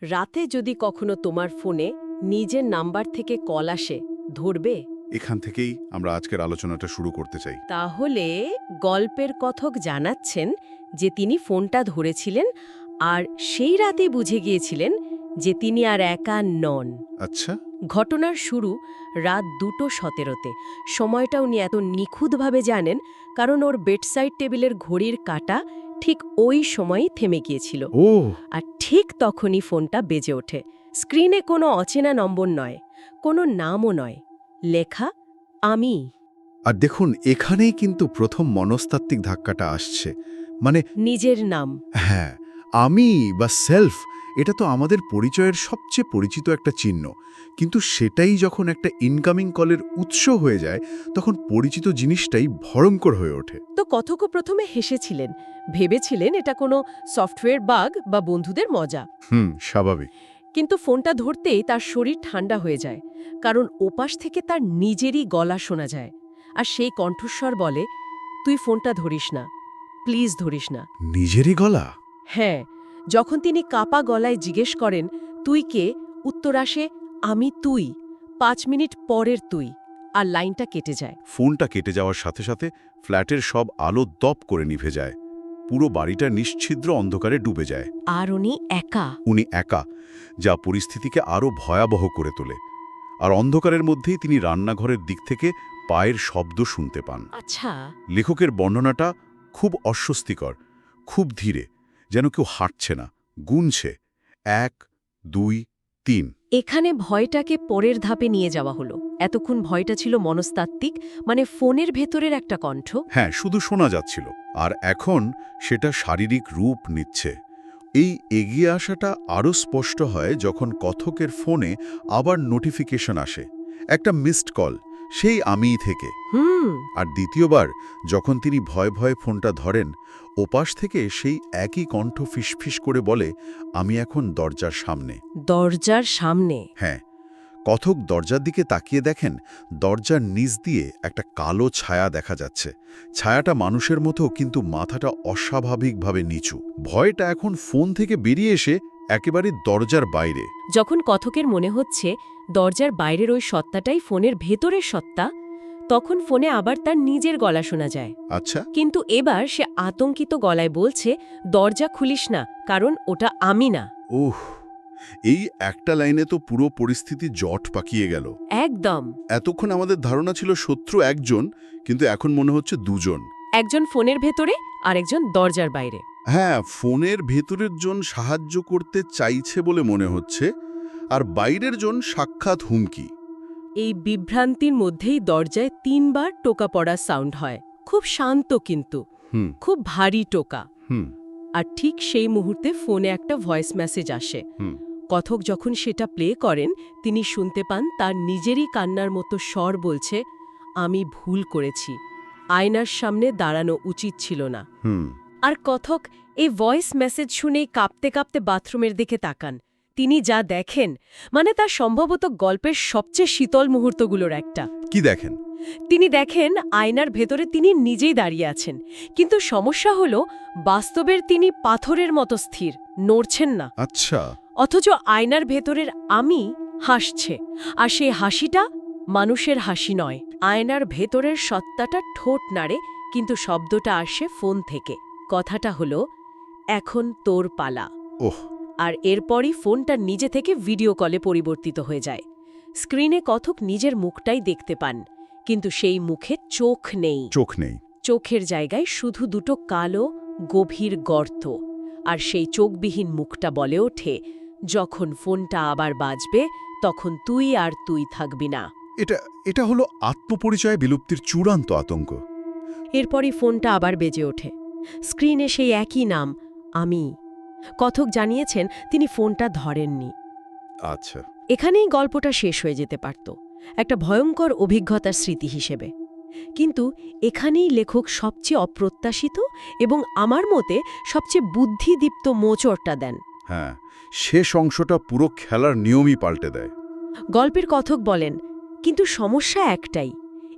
রাতে যদি কখনো তোমার ফোনে নিজের নাম্বার থেকে কল আসে, ধরবে? এখান থেকেই আমরা আজকের আলোচনাটা শুরু করতে চাই। তাহলে গল্পের কথক জানাচ্ছেন যে তিনি ফোনটা ধরেছিলেন আর সেই রাতেই বুঝে গিয়েছিলেন যে তিনি আর একা নন। আচ্ছা। ঘটনার শুরু রাত 2:17-তে। সময়টা উনি এত নিখুঁতভাবে জানেন কারণ ওর বেডসাইড টেবিলের ঘড়ির কাঁটা ঠিক ওই সময়ই থেমে গিয়েছিল। ও আর ঠিক তখনই ফোনটা বেজে ওঠে। স্ক্রিনে কোনো অচেনা নম্বর নয়, কোনো নামও নয়, লেখা আমি। আর দেখুন, এখানেই কিন্তু প্রথম মনস্তাত্ত্বিক ধাক্কাটা আসছে। মানে নিজের নাম। হ্যাঁ, আমি বা সেলফ, এটা তো আমাদের পরিচয়ের সবচেয়ে পরিচিত একটা চিহ্ন। কিন্তু সেটাই যখন একটা ইনকামিং কলের উৎস হয়ে যায়, তখন পরিচিত জিনিসটাই ভয়ঙ্কর হয়ে ওঠে। তো কথকও প্রথমে হেসেছিলেন, ভেবেছিলেন এটা কোনো সফটওয়্যার বাগ বা বন্ধুদের মজা। স্বাভাবিক। কিন্তু ফোনটা ধরতেই তার শরীর ঠান্ডা হয়ে যায়, কারণ ওপাশ থেকে তার নিজেরই গলা শোনা যায়। আর সেই কণ্ঠস্বর বলে, তুই ফোনটা ধরিস না, প্লিজ ধরিস না। নিজেরই গলা? হ্যাঁ, যখন তিনি কাপা গলায় জিজ্ঞেস করেন, তুই কে, উত্তর আসে, আমি তুই, 5 মিনিট পরের তুই, আর লাইনটা কেটে যায়। ফোনটা কেটে যাওয়ার সাথে সাথে ফ্ল্যাটের সব আলো দপ করে নিভে যায়। পুরো বাড়িটা নিশ্ছিদ্র অন্ধকারে ডুবে যায়। আর উনি একা। উনি একা, যা পরিস্থিতিকে আরও ভয়াবহ করে তোলে। আর অন্ধকারের মধ্যেই তিনি রান্নাঘরের দিক থেকে পায়ের শব্দ শুনতে পান। আচ্ছা। লেখকের বর্ণনাটা খুব অস্বস্তিকর, খুব ধীরে, যেন কেউ হাঁটছে না, গুনছে। 1, 2, 3। এখানে ভয়টাকে পরের ধাপে নিয়ে যাওয়া হলো। এতক্ষণ ভয়টা ছিল মনস্তাত্ত্বিক, মানে ফোনের ভেতরের একটা কণ্ঠ। হ্যাঁ, শুধু শোনা যাচ্ছিল। আর এখন সেটা শারীরিক রূপ নিচ্ছে। এই এগিয়ে আসাটা আরও স্পষ্ট হয় যখন কথকের ফোনে আবার নোটিফিকেশন আসে, একটা মিসড কল, সেই আমিই থেকে। আর দ্বিতীয়বার যখন তিনি ভয়ে ভয়ে ফোনটা ধরেন, ওপাশ থেকে সেই একই কণ্ঠ ফিসফিস করে বলে, আমি এখন দরজার সামনে। দরজার সামনে? হ্যাঁ, কথক দরজার দিকে তাকিয়ে দেখেন, দরজার নিচ দিয়ে একটা কালো ছায়া দেখা যাচ্ছে। ছায়াটা মানুষের মতো, কিন্তু মাথাটা অস্বাভাবিকভাবে নিচু। ভয়টা এখন ফোন থেকে বেরিয়ে এসে একেবারে দরজার বাইরে। যখন কথকের মনে হচ্ছে দরজার বাইরের ওই সত্তাটাই ফোনের ভেতরের সত্তা, তখন ফোনে আবার তার নিজের গলা শোনা যায়। আচ্ছা। কিন্তু এবার সে আতঙ্কিত গলায় বলছে, দরজা খুলিস না, কারণ ওটা আমি না। ওহ, এই একটা লাইনে তো পুরো পরিস্থিতি জট পাকিয়ে গেল। একদম। এতক্ষণ আমাদের ধারণা ছিল শত্রু একজন, কিন্তু এখন মনে হচ্ছে দুজন। একজন ফোনের ভেতরে আর একজন দরজার বাইরে। হ্যাঁ, ফোনের ভেতরের জন সাহায্য করতে চাইছে বলে মনে হচ্ছে, আর বাইরের জন সাক্ষাৎ হুমকি। এই বিভ্রান্তির মধ্যেই দরজায় 3 বার টোকা পড়া সাউন্ড হয়, খুব শান্ত কিন্তু হুম খুব ভারী টোকা। হুম আর ঠিক সেই মুহূর্তে ফোনে একটা ভয়েস মেসেজ আসে। হুম কথক যখন সেটা প্লে করেন, তিনি শুনতে পান তার নিজেরই কান্নার মতো স্বর বলছে, আমি ভুল করেছি, আয়নার সামনে দাঁড়ানো উচিত ছিল না। হুম আর কথক এই ভয়েস মেসেজ শুনেই কাঁপতে কাঁপতে বাথরুমের দিকে তাকান। তিনি যা দেখেন, মানে তা সম্ভবত গল্পের সবচেয়ে শীতল মুহূর্তগুলোর একটা। কি দেখেন? তিনি দেখেন আয়নার ভেতরে তিনি নিজেই দাঁড়িয়ে আছেন, কিন্তু সমস্যা হলো বাস্তবের তিনি পাথরের মতো স্থির, নড়ছেন না। আচ্ছা। অথচ আয়নার ভেতরের আমি হাসছে, আর সেই হাসিটা মানুষের হাসি নয়। আয়নার ভেতরের সত্তাটা ঠোঁট নাড়ে, কিন্তু শব্দটা আসে ফোন থেকে। কথাটা হলো, এখন তোর পালা। ওহ। আর এরপরই ফোনটা নিজে থেকে ভিডিও কলে পরিবর্তিত হয়ে যায়। স্ক্রিনে কথক নিজের মুখটাই দেখতে পান, কিন্তু সেই মুখে চোখ নেই। চোখ নেই। চোখের জায়গায় শুধু দুটো কালো গভীর গর্ত। আর সেই চোখবিহীন মুখটা বলে ওঠে, যখন ফোনটা আবার বাজবে, তখন তুই আর তুই থাকবি না। এটা হলো আত্মপরিচয় বিলুপ্তির চূড়ান্ত আতঙ্ক। এরপরই ফোনটা আবার বেজে ওঠে। স্ক্রিনে সেই একই নাম, আমি। কথক জানিয়েছেন তিনি ফোনটা ধরেননি। আচ্ছা। এখানেই গল্পটা শেষ হয়ে যেতে পারত, একটা ভয়ঙ্কর অভিজ্ঞতার স্মৃতি হিসেবে। কিন্তু এখানেই লেখক সবচেয়ে অপ্রত্যাশিত এবং আমার মতে সবচেয়ে বুদ্ধিদীপ্ত মোচড়টা দেন। হ্যাঁ, শেষ অংশটা পুরো খেলার নিয়মই পাল্টে দেয়। গল্পের কথক বলেন, কিন্তু সমস্যা একটাই,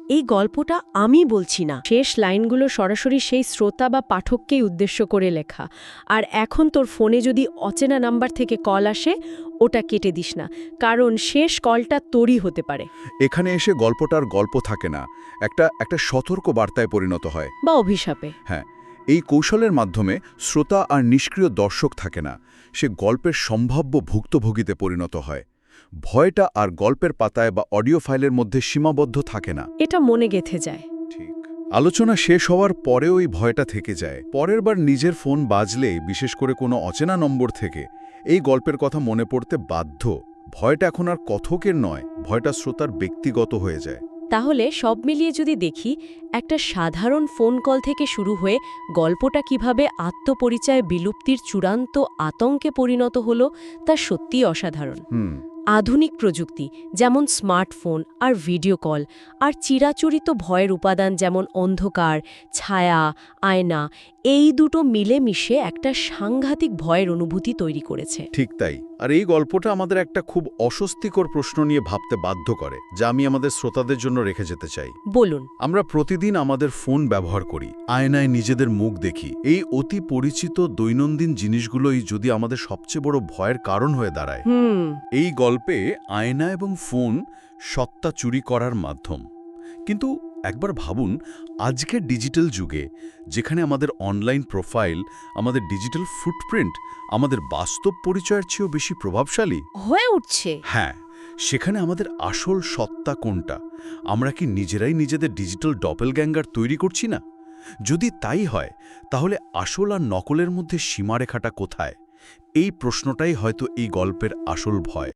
এই গল্পটা আমি বলছি না, শেষ লাইনগুলো সরাসরি সেই শ্রোতা বা পাঠককেই উদ্দেশ্য করে লেখা। আর এখন তোর ফোনে যদি অচেনা নাম্বার থেকে কল আসে, ওটা কেটে দিস না, কারণ শেষ কলটা তোরই হতে পারে। এখানে এসে গল্পটার গল্প থাকে না, একটা সতর্ক বার্তায় পরিণত হয়, বা অভিশাপে। হ্যাঁ। এই কৌশলের মাধ্যমে শ্রোতা আর নিষ্ক্রিয় দর্শক থাকে না, সে গল্পের সম্ভাব্য ভুক্তভোগীতে পরিণত হয়। ভয়টা আর গল্পের পাতায় বা অডিও ফাইলের মধ্যে সীমাবদ্ধ থাকে না। এটা মনে গেঁথে যায়। ঠিক। আলোচনা শেষ হওয়ার পরেও এই ভয়টা থেকে যায়। পরের বার নিজের ফোন বাজলে, বিশেষ করে কোনো অচেনা নম্বর থেকে, এই গল্পের কথা মনে পড়তে বাধ্য। ভয়টা এখন আর কথকের নয়, ভয়টা শ্রোতার ব্যক্তিগত হয়ে যায়। তাহলে সব মিলিয়ে যদি দেখি, একটা সাধারণ ফোন কল থেকে শুরু হয়ে গল্পটা কিভাবে আত্মপরিচয় বিলুপ্তির চূড়ান্ত আতঙ্কে পরিণত হলো, তা সত্যিই অসাধারণ। আধুনিক প্রযুক্তি যেমন স্মার্টফোন আর ভিডিও কল, আর চিরাচরিত ভয়ের উপাদান যেমন অন্ধকার, ছায়া, আয়না, এই দুটো মিলেমিশে একটা সাংঘাতিক ভয়ের অনুভূতি তৈরি করেছে। ঠিক তাই। আর এই গল্পটা আমাদের একটা খুব অস্বস্তিকর প্রশ্ন নিয়ে ভাবতে বাধ্য করে, যা আমি আমাদের শ্রোতাদের জন্য রেখে যেতে চাই। বলুন। আমরা প্রতিদিন আমাদের ফোন ব্যবহার করি, আয়নায় নিজেদের মুখ দেখি। এই অতি পরিচিত দৈনন্দিন জিনিসগুলোই যদি আমাদের সবচেয়ে বড় ভয়ের কারণ হয়ে দাঁড়ায়। এই গল্পে আয়না এবং ফোন সত্তা চুরি করার মাধ্যম। কিন্তু একবার ভাবুন, আজকের ডিজিটাল যুগে, যেখানে আমাদের অনলাইন প্রোফাইল, আমাদের ডিজিটাল ফুটপ্রিন্ট আমাদের বাস্তব পরিচয়ের চেয়েও বেশি প্রভাবশালী হয়ে উঠছে। হ্যাঁ, সেখানে আমাদের আসল সত্তা কোনটা? আমরা কি নিজেরাই নিজেদের ডিজিটাল ডপেলগ্যাঙ্গার তৈরি করছি না? যদি তাই হয়, তাহলে আসল আর নকলের মধ্যে সীমারেখাটা কোথায়? এই প্রশ্নটাই হয়তো এই গল্পের আসল ভয়।